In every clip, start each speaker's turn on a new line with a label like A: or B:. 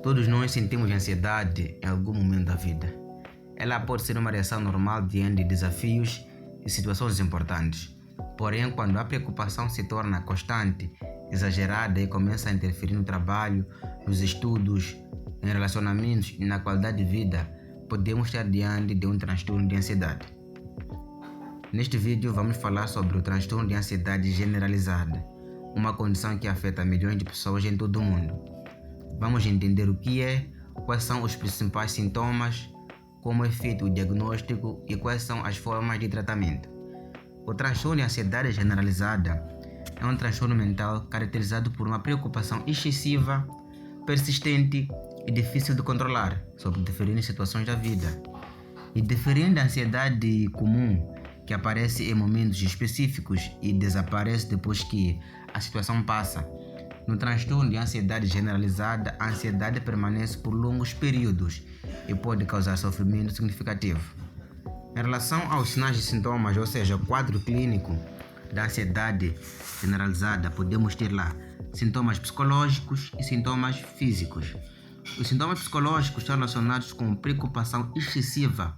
A: Todos nós sentimos ansiedade em algum momento da vida. Ela pode ser uma reação normal diante de desafios e situações importantes. Porém, quando a preocupação se torna constante, exagerada e começa a interferir no trabalho, nos estudos, em relacionamentos e na qualidade de vida, podemos estar diante de um transtorno de ansiedade. Neste vídeo vamos falar sobre o transtorno de ansiedade generalizada, uma condição que afeta milhões de pessoas em todo o mundo. Vamos entender o que é, quais são os principais sintomas, como é feito o diagnóstico e quais são as formas de tratamento. O transtorno de ansiedade generalizada é um transtorno mental caracterizado por uma preocupação excessiva, persistente e difícil de controlar sobre diferentes situações da vida. E diferente da ansiedade comum, que aparece em momentos específicos e desaparece depois que a situação passa, no transtorno de ansiedade generalizada, a ansiedade permanece por longos períodos e pode causar sofrimento significativo. Em relação aos sinais e sintomas, ou seja, o quadro clínico da ansiedade generalizada, podemos ter lá sintomas psicológicos e sintomas físicos. Os sintomas psicológicos estão relacionados com preocupação excessiva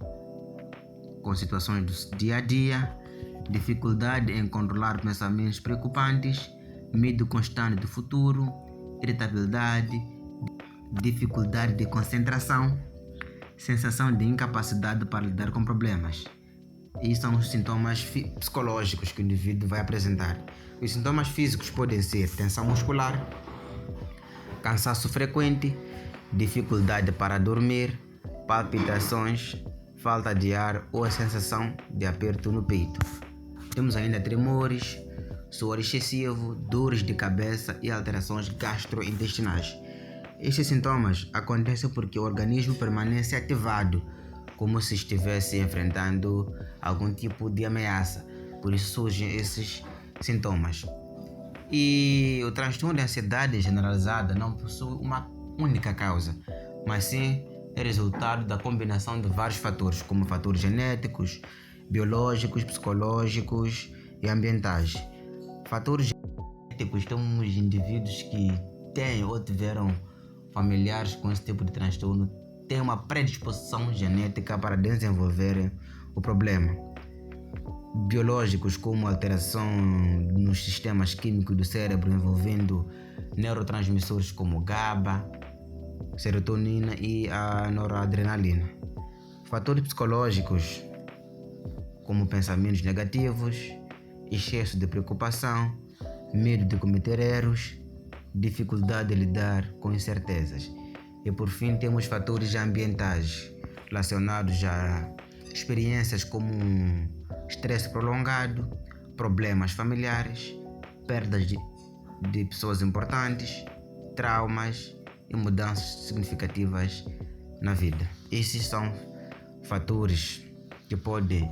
A: com situações do dia a dia, dificuldade em controlar pensamentos preocupantes, medo constante do futuro, irritabilidade, dificuldade de concentração, sensação de incapacidade para lidar com problemas. Esses são os sintomas psicológicos que o indivíduo vai apresentar. Os sintomas físicos podem ser tensão muscular, cansaço frequente, dificuldade para dormir, palpitações, falta de ar ou a sensação de aperto no peito. Temos ainda tremores, suor excessivo, dores de cabeça e alterações gastrointestinais. Estes sintomas acontecem porque o organismo permanece ativado, como se estivesse enfrentando algum tipo de ameaça. Por isso surgem esses sintomas. E o transtorno de ansiedade generalizada não possui uma única causa, mas sim é resultado da combinação de vários fatores, como fatores genéticos, biológicos, psicológicos e ambientais. Fatores genéticos, temos indivíduos que têm ou tiveram familiares com esse tipo de transtorno, têm uma predisposição genética para desenvolverem o problema. Biológicos, como alteração nos sistemas químicos do cérebro envolvendo neurotransmissores como GABA, serotonina e a noradrenalina. Fatores psicológicos, como pensamentos negativos, excesso de preocupação, medo de cometer erros, dificuldade de lidar com incertezas. E por fim temos fatores ambientais relacionados a experiências como estresse prolongado, problemas familiares, perdas de pessoas importantes, traumas e mudanças significativas na vida. Esses são fatores que podem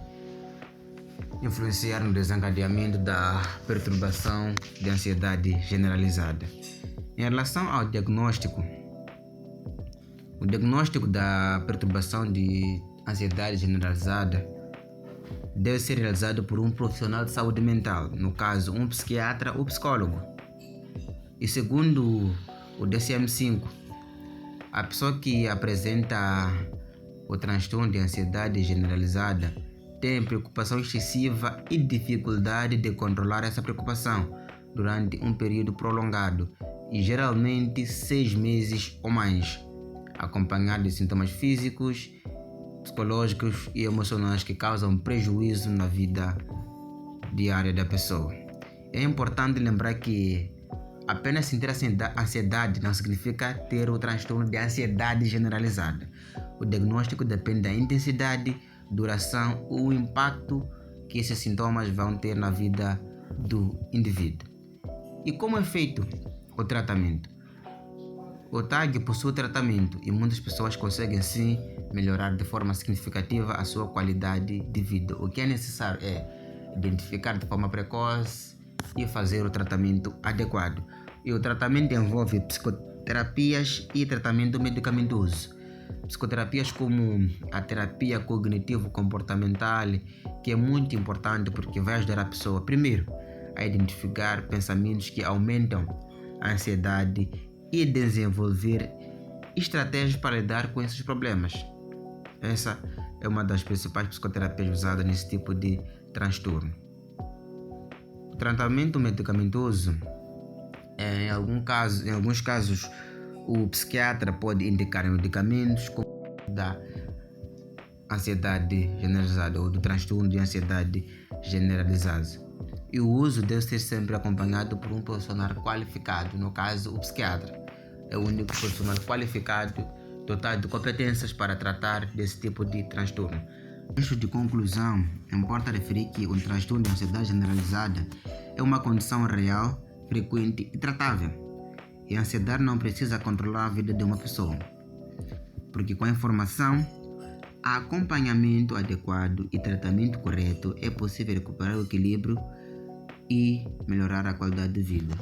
A: influenciar no desencadeamento da perturbação de ansiedade generalizada. Em relação ao diagnóstico, o diagnóstico da perturbação de ansiedade generalizada deve ser realizado por um profissional de saúde mental, no caso, um psiquiatra ou psicólogo. E segundo o DSM-5, a pessoa que apresenta o transtorno de ansiedade generalizada tem preocupação excessiva e dificuldade de controlar essa preocupação durante um período prolongado e geralmente 6 meses ou mais, acompanhado de sintomas físicos, psicológicos e emocionais que causam prejuízo na vida diária da pessoa. É importante lembrar que apenas sentir ansiedade não significa ter o transtorno de ansiedade generalizada. O diagnóstico depende da intensidade, duração ou impacto que esses sintomas vão ter na vida do indivíduo. E como é feito o tratamento? O TAG possui tratamento e muitas pessoas conseguem sim melhorar de forma significativa a sua qualidade de vida. O que é necessário é identificar de forma precoce e fazer o tratamento adequado. E o tratamento envolve psicoterapias e tratamento medicamentoso. Psicoterapias como a terapia cognitivo-comportamental, que é muito importante porque vai ajudar a pessoa, primeiro, a identificar pensamentos que aumentam a ansiedade e desenvolver estratégias para lidar com esses problemas. Essa é uma das principais psicoterapias usadas nesse tipo de transtorno. O tratamento medicamentoso, em alguns casos, o psiquiatra pode indicar medicamentos como da ansiedade generalizada ou do transtorno de ansiedade generalizada. E o uso deve ser sempre acompanhado por um profissional qualificado, no caso o psiquiatra. É o único profissional qualificado, dotado de competências para tratar desse tipo de transtorno. Eixo de conclusão, importa referir que o transtorno de ansiedade generalizada é uma condição real, frequente e tratável. E a ansiedade não precisa controlar a vida de uma pessoa, porque com a informação, acompanhamento adequado e tratamento correto é possível recuperar o equilíbrio e melhorar a qualidade de vida.